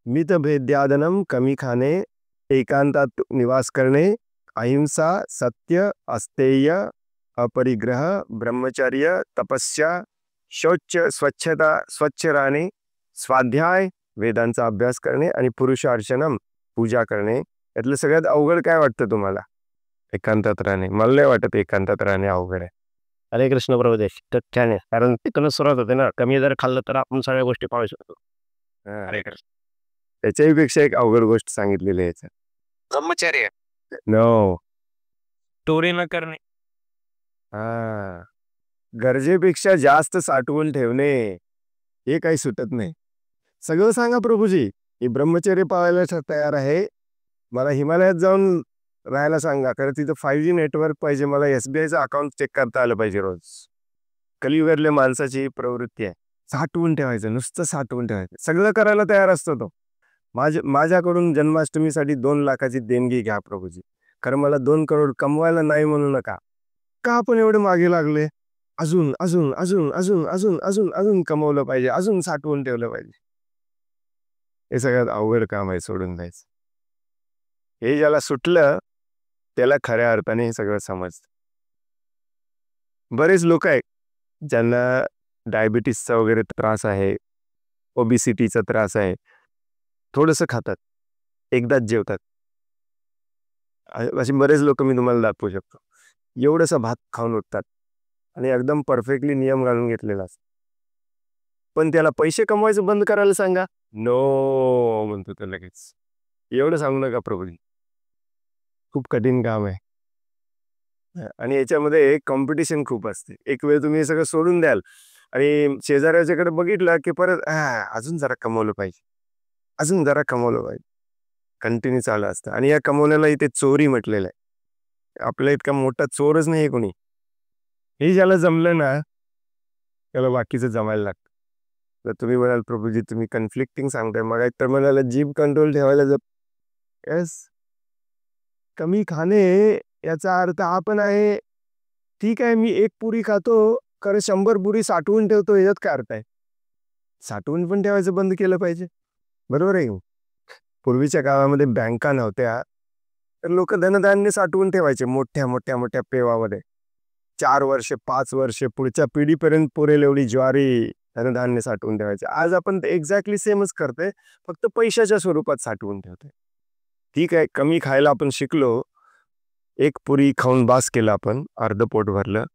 मितभेद्यादनम, कमी खाणे, एकांतात निवास करणे, अहिंसा, सत्य, अस्तेय, अपरिग्रह, ब्रह्मचर्य, तपस्या, शौच, स्वच्छता, स्वच्छ राहणे, स्वाध्याय, वेदांचा अभ्यास करणे आणि पुरुषार्चनम, पूजा करणे. यातलं सगळ्यात अवघड काय वाटतं तुम्हाला? एकांतात राहणे. मला नाही वाटत एकांतात राहणे अवघड आहे. हरे कृष्ण प्रभुदेश. तर छान आहे, कारण तिकडनं सुरुवात होते ना, कमी जर खाल्लं तर आपण सगळ्या गोष्टी पाहू शकतो. हा. हरे कृष्ण. त्याच्याही पेक्षा एक अवघड गोष्ट सांगितलेली आहे याच्यात. ब्रह्मचर्य, नो. चोरी न करणे, हा. गरजेपेक्षा जास्त साठवून ठेवणे, हे काही सुटत नाही. सगळं सांगा प्रभूजी. ही ब्रह्मचर्य पाळायला तयार आहे. मला हिमालयात जाऊन राहायला सांगा, कारण तिथं 5G नेटवर्क पाहिजे. मला SBIचं अकाउंट चेक करता आलं पाहिजे रोज. कलियुगातल्या माणसाची ही प्रवृत्ती आहे. साठवून ठेवायचं, नुसतं साठवून ठेवायचं. सगळं करायला तयार असतो तो. माझ्याकडून जन्माष्टमीसाठी 2 लाखाची देणगी घ्या प्रभूजी. कारण मला 2 करोड कमवायला नाही म्हणू नका. का आपण एवढे मागे लागले? अजून अजून अजून अजून अजून अजून अजून कमवलं पाहिजे, अजून साठवून ठेवलं पाहिजे. हे सगळ्यात अवघड काम आहे, सोडून द्यायचं. हे ज्याला सुटलं त्याला खऱ्या अर्थाने हे सगळं समजतं. बरेच लोक आहेत ज्यांना डायबिटीसचा वगैरे त्रास आहे, ओबिसिटीचा त्रास आहे. थोडंसं खातात, एकदाच जेवतात. असे बरेच लोक मी तुम्हाला दाखवू शकतो. एवढंसं भात खाऊन उठतात आणि एकदम परफेक्टली नियम घालून घेतलेला असतो. पण त्याला पैसे कमवायचं बंद करायला सांगा, नो म्हणतो तो लगेच. एवढं सांगू नका प्रभूजी. खूप कठीण काम आहे. आणि याच्यामध्ये कॉम्पिटिशन खूप असते. एक वेळ तुम्ही हे सगळं सोडून द्याल आणि शेजाऱ्याच्याकडे बघितलं की परत अजून जरा कमवलं पाहिजे, अजून जरा कमवलं पाहिजे. कंटिन्यू चालू असतं. आणि या कमवण्याला इथे चोरी म्हटलेलं आहे. आपल्या इतका मोठा चोरच नाही कोणी. हे ज्याला जमलं ना, त्याला बाकीचं जमायला लागतं. तर तुम्ही म्हणाल प्रभूजी तुम्ही कन्फ्लिक्टिंग सांगताय. मग तर म्हणाला जीभ कंट्रोल ठेवायला येस, कमी खाणे याचा अर्थ हा पण आहे. ठीक आहे, मी 1 पुरी खातो, कारण 100 पुरी साठवून ठेवतो. याच्यात काय अर्थ आहे? साठवून पण ठेवायचं बंद केलं पाहिजे. बरोबर आहे. पूर्वीच्या काळामध्ये बँका नव्हत्या, तर लोक धनधान्य साठवून ठेवायचे मोठ्या मोठ्या मोठ्या पेवामध्ये. 4 वर्ष 5 वर्ष पुढच्या पिढीपर्यंत पुरेल एवढी ज्वारी धनधान्य साठवून ठेवायचे. आज आपण एक्झॅक्टली सेमच करतोय, फक्त पैशाच्या स्वरूपात साठवून ठेवतोय. ठीक आहे, कमी खायला आपण शिकलो. 1 पुरी खाऊन बास केलं आपण, अर्ध पोट भरलं.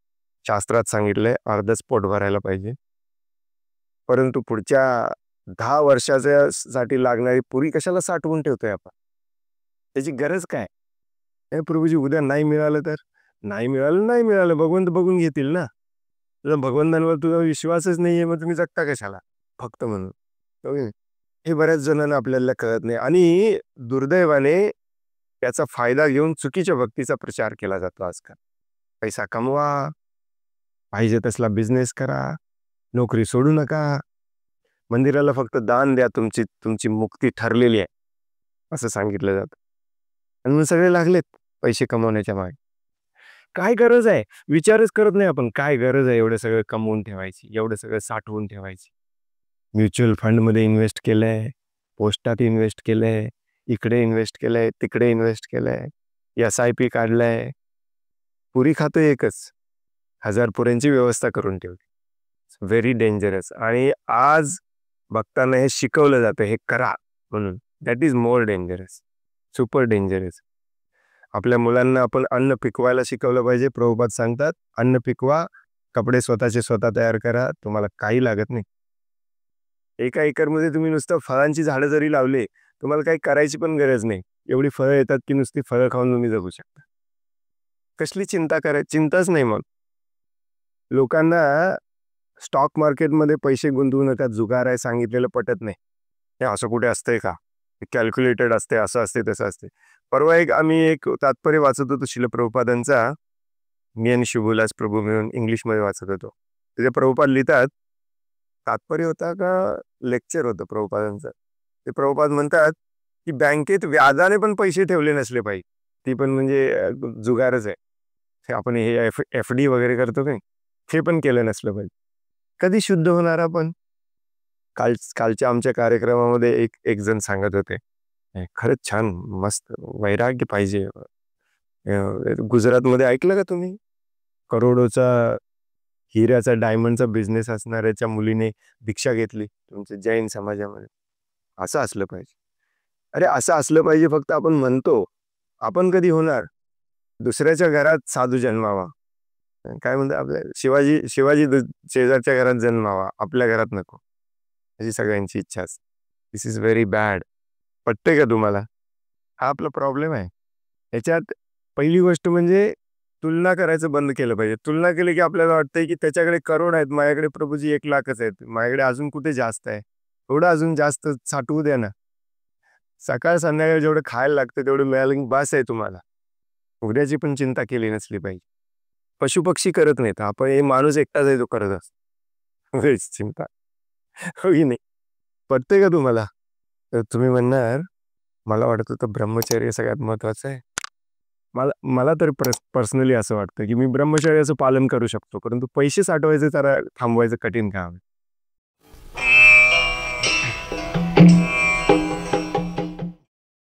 शास्त्रात सांगितलंय अर्धच पोट भरायला पाहिजे. परंतु पुढच्या 10 वर्षाच्या साठी लागणारी पुरी कशाला साठवून ठेवतोय आपण? त्याची गरज काय? हे प्रभूजी उद्या नाही मिळालं तर? नाही मिळालं, नाही मिळालं, भगवंत बघून घेतील ना. तुझा भगवंतांवर तुझा विश्वासच नाहीये, मग तुम्ही जगता कशाला फक्त म्हणून? हो की नाही? हे बऱ्याच जणांना आपल्याला कळत नाही. आणि दुर्दैवाने त्याचा फायदा घेऊन चुकीच्या भक्तीचा प्रचार केला जातो आजकाल. पैसा कमवा, पाहिजे तसला बिझनेस करा, नोकरी सोडू नका, मंदिराला फक्त दान द्या, तुमची तुमची मुक्ती ठरलेली आहे, असं सांगितलं जातं. आणि मग सगळे लागलेत पैसे कमवण्याच्या मागे. काय गरज आहे? विचारच करत नाही आपण, काय गरज आहे एवढं सगळं कमवून ठेवायची, एवढं सगळं साठवून ठेवायची? म्युच्युअल फंडमध्ये इन्व्हेस्ट केलंय, पोस्टात इन्व्हेस्ट केलंय, इकडे इन्व्हेस्ट केलंय, तिकडे इन्व्हेस्ट केलंय, SIP काढलाय. पुरी खातोय एकच, 1000 पुऱ्यांची व्यवस्था करून ठेवली. Very dangerous. आणि आज बघताना हे शिकवलं जातं, हे करा म्हणून. That is more dangerous, super dangerous. आपल्या मुलांना आपण अन्न पिकवायला शिकवलं पाहिजे. प्रभुपाद सांगतात, अन्न पिकवा, कपडे स्वतःचे स्वतः तयार करा, तुम्हाला काही लागत नाही. 1 एकरमध्ये तुम्ही नुसतं फळांची झाडं जरी लावले, तुम्हाला काही करायची पण गरज नाही. एवढी फळं येतात की नुसती फळं खाऊन तुम्ही जगू शकता. कसली चिंता करायची? चिंताच नाही. मग लोकांना स्टॉक मार्केटमध्ये पैसे गुंतवू नका, जुगार आहे सांगितलेलं पटत नाही. हे असं कुठे असतंय का? कॅल्क्युलेटेड असते, असं असते, तसं असते. परवा आम्ही एक तात्पर्य वाचत होतो शिल प्रभुपादांचा. मी आणि शुभुलास प्रभू मिळून इंग्लिशमध्ये वाचत होतो. तिथे प्रभुपाद लिहितात, तात्पर्य होता का लेक्चर होतं प्रभुपादांचं. ते प्रभुपाद म्हणतात की बँकेत व्याजाने पण पैसे ठेवले नसले पाहिजे. ती पण म्हणजे जुगारच आहे. आपण हे FD वगैरे करतो काय, हे पण केलं नसलं पाहिजे. कधी शुद्ध होणार आपण? कालच्या आमच्या कार्यक्रमामध्ये एक एक जण सांगत होते, खरंच छान, मस्त वैराग्य पाहिजे. गुजरातमध्ये ऐकलं का तुम्ही? करोडोचा हिऱ्याचा डायमंडचा बिझनेस असणाऱ्याच्या मुलीने भिक्षा घेतली तुमच्या जैन समाजामध्ये. असं असलं पाहिजे. अरे असं असलं पाहिजे, फक्त आपण म्हणतो. आपण कधी होणार? दुसऱ्याच्या घरात साधू जन्मावा. काय म्हणतात आपल्या शिवाजी शिवाजी शेजारच्या घरात जन्मावा, आपल्या घरात नको, अशी सगळ्यांची इच्छा असते. दिस इज व्हेरी बॅड. पटते का तुम्हाला? हा आपला प्रॉब्लेम आहे. याच्यात पहिली गोष्ट म्हणजे तुलना करायचं बंद केलं पाहिजे. तुलना केली की आपल्याला वाटतंय की त्याच्याकडे करोड आहेत, माझ्याकडे प्रभूजी 1,00,000च आहेत, माझ्याकडे अजून कुठे जास्त आहे, थोडं अजून जास्त साठवू द्या ना. सकाळ संध्याकाळ जेवढं खायला लागतं तेवढं मिळालं की बस आहे तुम्हाला. उद्याची पण चिंता केली नसली पाहिजे. पशुपक्षी करत नाहीत, आपण हे माणूस एकटाच आहे तो करत असतो उद्याची चिंता. हो की नाही? पटतंय का तुम्हाला? तर तुम्ही म्हणणार, मला वाटत होतं ब्रह्मचर्य सगळ्यात महत्वाचं आहे. मला मला तर पर्सनली असं वाटतं की मी ब्रह्मचर्याचं पालन करू शकतो, परंतु पैसे साठवायचे जरा थांबवायचं कठीण काम आहे.